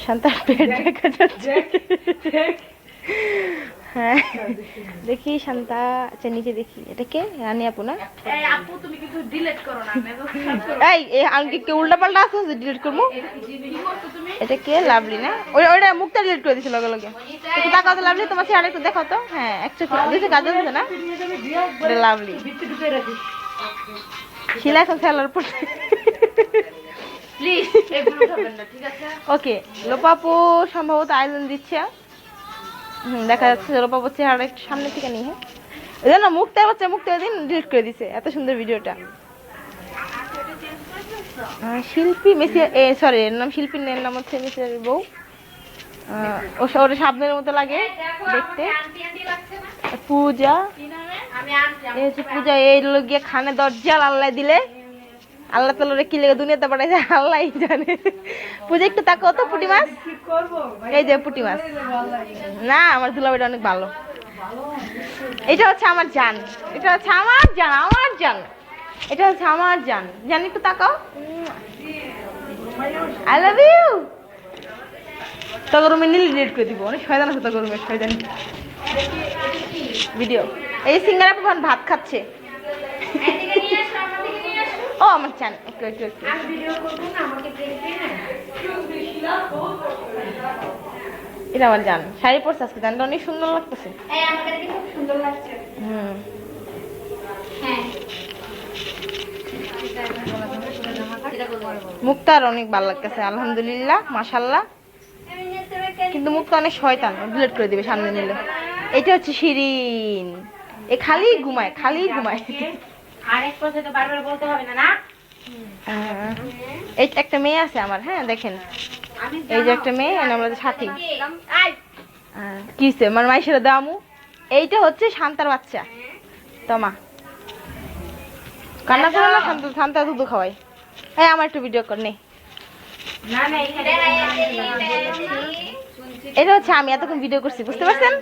শান্তার পেট দেখা যাচ্ছে। হ্যাঁ দেখি শান্তা, আচ্ছা নিচে দেখি, এটা কে? রানী আপু না? আপু তুমি কিছু ডিলিট করো না। এই আমি কি উল্টা পাল্টা আছে ডিলিট করবো? এটা কে? লাভলি না? ওইটা মুখটা ডিলিট করে দিছিল লগে লগে। একটু তাকাও তো লাভলি, তোমার চেহারা একটু দেখাও তো। হ্যাঁ একটু দুইটা কাজ আছে না? এটা লাভলি। শিলা এখন সেলার পর প্লিজ এগুলো খাবেন না, ঠিক আছে? ওকে লোপাপু সম্ভবত আয়োজন দিচ্ছে। দেখা যাচ্ছে লোপাপুর চেহারা একটু সামনে থেকে নিয়ে। এই জন্য মুখটা হচ্ছে, মুখটা দিন ডিলিট করে দিছে। এত সুন্দর ভিডিওটা। শিল্পী মেসি, সরি এর নাম শিল্পীর এর নাম হচ্ছে মেসির বউ। ওর সাবনের মতো লাগে দেখতে। পূজা, এই হচ্ছে পূজা। এই লোক গিয়ে খানে দরজাল আল্লাহ দিলে, আল্লাহ তাআলা কি লেগে দুনিয়াতে পাঠাইছে আল্লাহই জানে। পূজা একটু তাকাও তো, পুঁটি মাছ। এই যে পুঁটি মাছ। না আমার দুলাভাইটা অনেক ভালো। এটা হচ্ছে আমার জান, এটা হচ্ছে আমার জান, আমার জান, এটা হচ্ছে আমার জান। জান একটু তাকাও। I love you. তখন রুমে নীল ডিলিট করে দিব। অনেক শয়তান আছে তখন রুমে, শয়তান ভিডিও। এই সিঙ্গারা এখন ভাত খাচ্ছে। ও আমার চান একটু একটু একটু। এটা আমার জান। শাড়ি পরছে আজকে, জানটা অনেক সুন্দর লাগতেছে। মুক্তার অনেক ভালো লাগতেছে আলহামদুলিল্লাহ মাশাআল্লাহ। কিন্তু মুক্তা অনেক শয়তান, ডিলিট করে দিবে সামনে নিলে। এটা হচ্ছে শিরিন, এ খালি ঘুমায়, খালি ঘুমায়। আরেক কথা তো বারবার বলতে হবে না, না? এই একটা মেয়ে আছে আমার, হ্যাঁ দেখেন এই যে একটা মেয়ে, আমাদের সাথী। কিসে আমার মাইশের দামু। এইটা হচ্ছে শান্তার বাচ্চা তোমা। কান্না করে না, শান্ত শান্তা দুধ খাওয়াই। এই আমার একটু ভিডিও কর নে। এটা হচ্ছে আমি এতক্ষণ ভিডিও করছি, বুঝতে পারছেন?